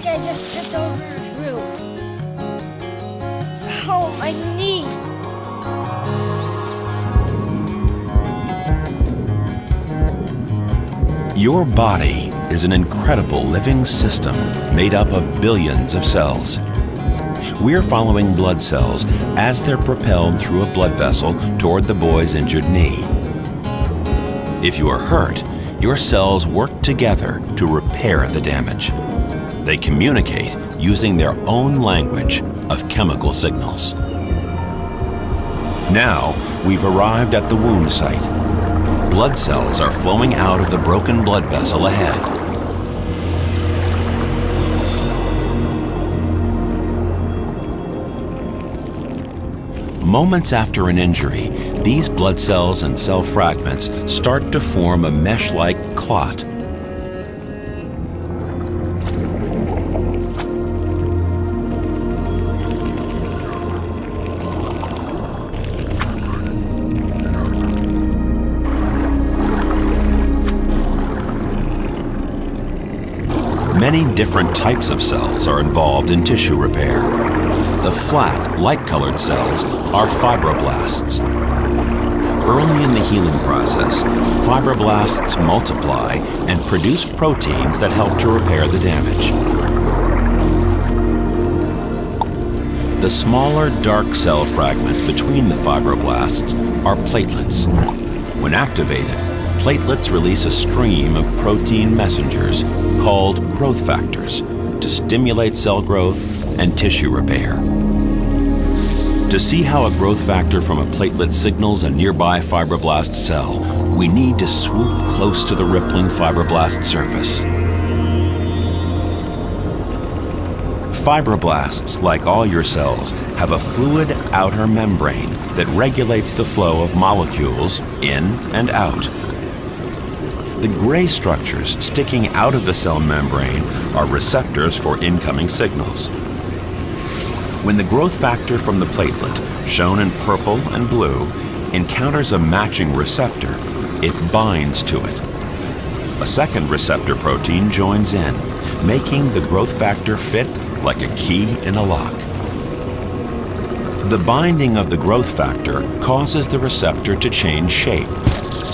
like I just tripped over a root. Oh, my knee. Your body is an incredible living system made up of billions of cells. We're following blood cells as they're propelled through a blood vessel toward the boy's injured knee. If you are hurt, your cells work together to repair the damage. They communicate using their own language of chemical signals. Now, we've arrived at the wound site. Blood cells are flowing out of the broken blood vessel ahead. Moments after an injury, these blood cells and cell fragments start to form a mesh-like clot. Many different types of cells are involved in tissue repair. The flat, light-colored cells are fibroblasts. Early in the healing process, fibroblasts multiply and produce proteins that help to repair the damage. The smaller, dark cell fragments between the fibroblasts are platelets. When activated, platelets release a stream of protein messengers called growth factors to stimulate cell growth and tissue repair. To see how a growth factor from a platelet signals a nearby fibroblast cell, we need to swoop close to the rippling fibroblast surface. Fibroblasts, like all your cells, have a fluid outer membrane that regulates the flow of molecules in and out. The gray structures sticking out of the cell membrane are receptors for incoming signals. When the growth factor from the platelet, shown in purple and blue, encounters a matching receptor, it binds to it. A second receptor protein joins in, making the growth factor fit like a key in a lock. The binding of the growth factor causes the receptor to change shape.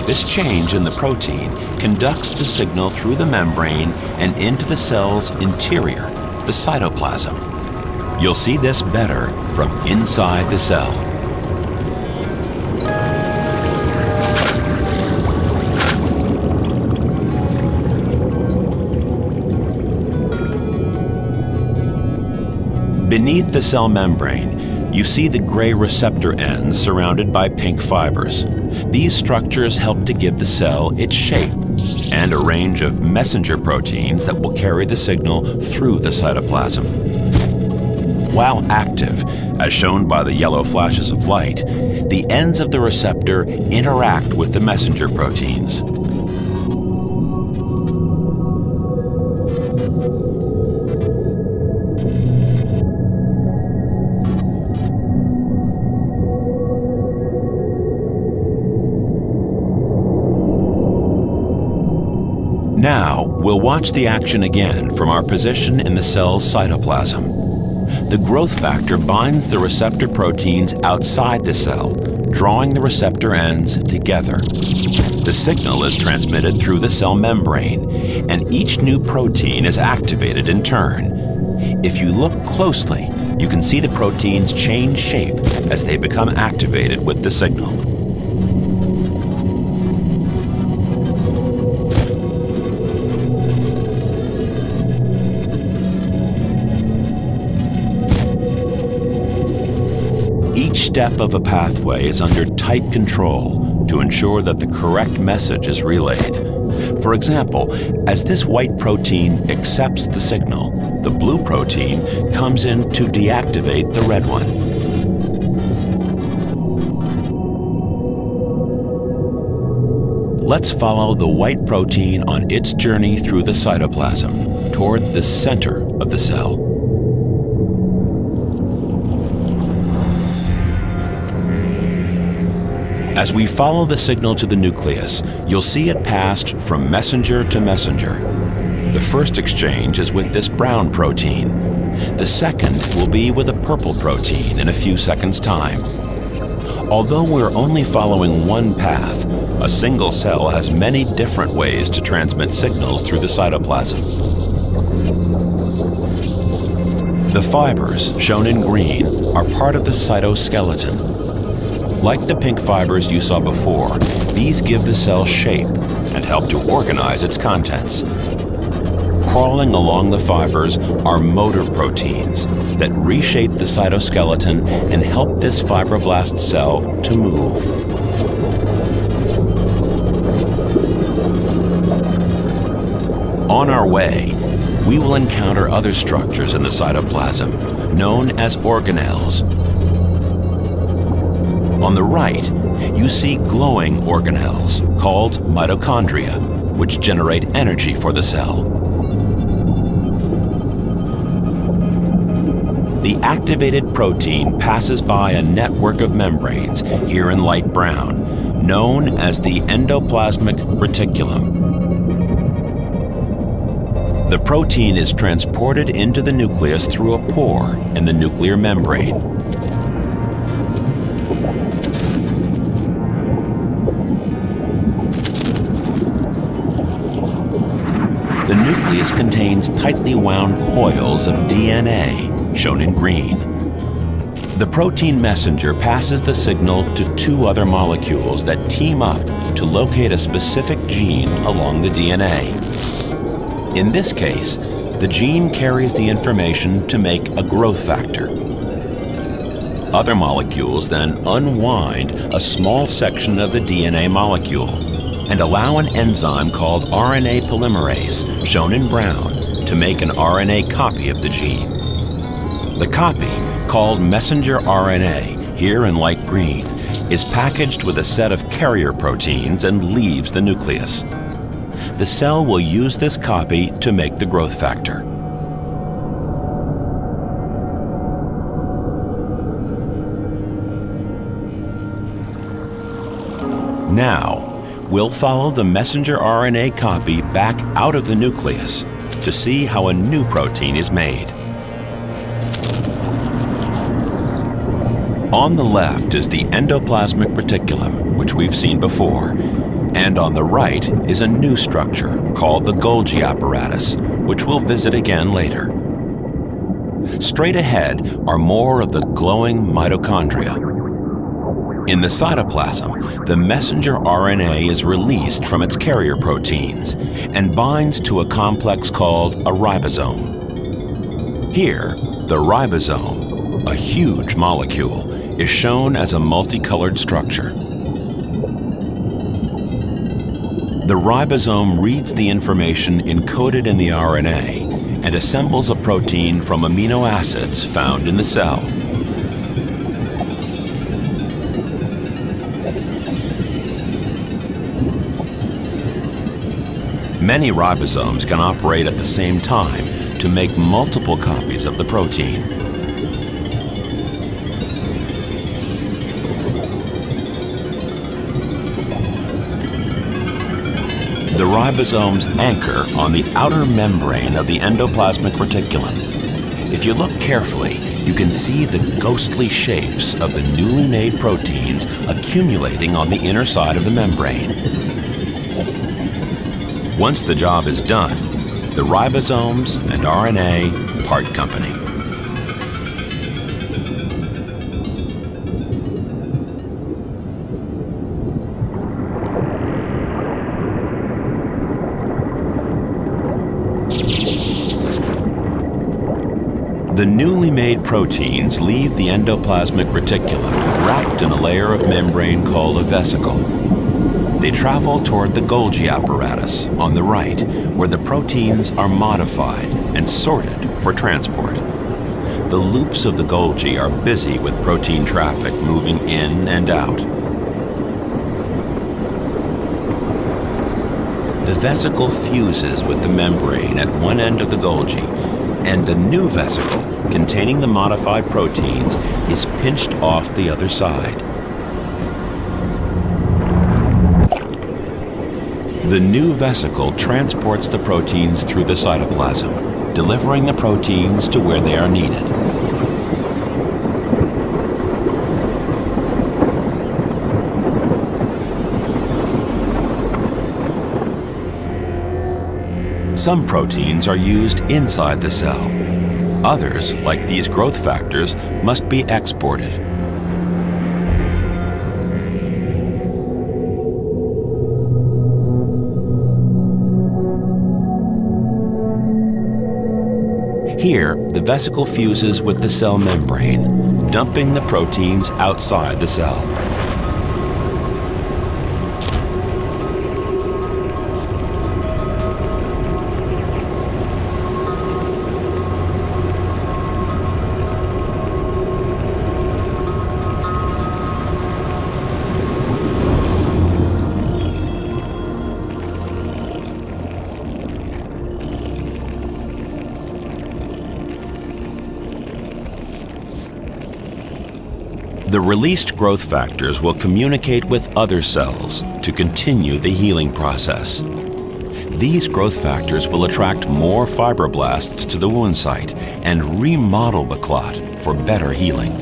This change in the protein conducts the signal through the membrane and into the cell's interior, the cytoplasm. You'll see this better from inside the cell. Beneath the cell membrane, you see the gray receptor ends surrounded by pink fibers. These structures help to give the cell its shape and a range of messenger proteins that will carry the signal through the cytoplasm. While active, as shown by the yellow flashes of light, the ends of the receptor interact with the messenger proteins. Now, we'll watch the action again from our position in the cell's cytoplasm. The growth factor binds the receptor proteins outside the cell, drawing the receptor ends together. The signal is transmitted through the cell membrane, and each new protein is activated in turn. If you look closely, you can see the proteins change shape as they become activated with the signal. Each step of a pathway is under tight control to ensure that the correct message is relayed. For example, as this white protein accepts the signal, the blue protein comes in to deactivate the red one. Let's follow the white protein on its journey through the cytoplasm toward the center of the cell. As we follow the signal to the nucleus, you'll see it passed from messenger to messenger. The first exchange is with this brown protein. The second will be with a purple protein in a few seconds' time. Although we're only following one path, a single cell has many different ways to transmit signals through the cytoplasm. The fibers, shown in green, are part of the cytoskeleton. Like the pink fibers you saw before, these give the cell shape and help to organize its contents. Crawling along the fibers are motor proteins that reshape the cytoskeleton and help this fibroblast cell to move. On our way, we will encounter other structures in the cytoplasm, known as organelles. On the right, you see glowing organelles called mitochondria, which generate energy for the cell. The activated protein passes by a network of membranes, here in light brown, known as the endoplasmic reticulum. The protein is transported into the nucleus through a pore in the nuclear membrane. The nucleus contains tightly wound coils of DNA, shown in green. The protein messenger passes the signal to two other molecules that team up to locate a specific gene along the DNA. In this case, the gene carries the information to make a growth factor. Other molecules then unwind a small section of the DNA molecule and allow an enzyme called RNA polymerase, shown in brown, to make an RNA copy of the gene. The copy, called messenger RNA, here in light green, is packaged with a set of carrier proteins and leaves the nucleus. The cell will use this copy to make the growth factor. Now, we'll follow the messenger RNA copy back out of the nucleus to see how a new protein is made. On the left is the endoplasmic reticulum, which we've seen before, and on the right is a new structure called the Golgi apparatus, which we'll visit again later. Straight ahead are more of the glowing mitochondria. In the cytoplasm, the messenger RNA is released from its carrier proteins and binds to a complex called a ribosome. Here, the ribosome, a huge molecule, is shown as a multicolored structure. The ribosome reads the information encoded in the RNA and assembles a protein from amino acids found in the cell. Many ribosomes can operate at the same time to make multiple copies of the protein. The ribosomes anchor on the outer membrane of the endoplasmic reticulum. If you look carefully, you can see the ghostly shapes of the newly made proteins accumulating on the inner side of the membrane. Once the job is done, the ribosomes and RNA part company. The newly made proteins leave the endoplasmic reticulum wrapped in a layer of membrane called a vesicle. They travel toward the Golgi apparatus on the right, where the proteins are modified and sorted for transport. The loops of the Golgi are busy with protein traffic moving in and out. The vesicle fuses with the membrane at one end of the Golgi, and a new vesicle containing the modified proteins is pinched off the other side. The new vesicle transports the proteins through the cytoplasm, delivering the proteins to where they are needed. Some proteins are used inside the cell. Others, like these growth factors, must be exported. Here, the vesicle fuses with the cell membrane, dumping the proteins outside the cell. The released growth factors will communicate with other cells to continue the healing process. These growth factors will attract more fibroblasts to the wound site and remodel the clot for better healing.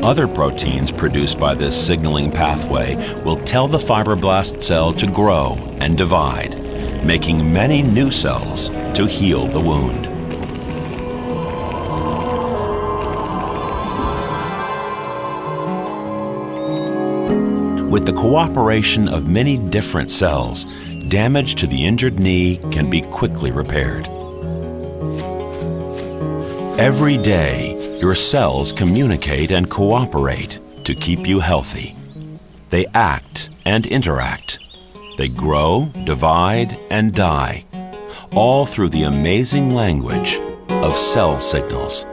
Other proteins produced by this signaling pathway will tell the fibroblast cell to grow and divide, making many new cells to heal the wound. With the cooperation of many different cells, damage to the injured knee can be quickly repaired. Every day, your cells communicate and cooperate to keep you healthy. They act and interact. They grow, divide, and die, all through the amazing language of cell signals.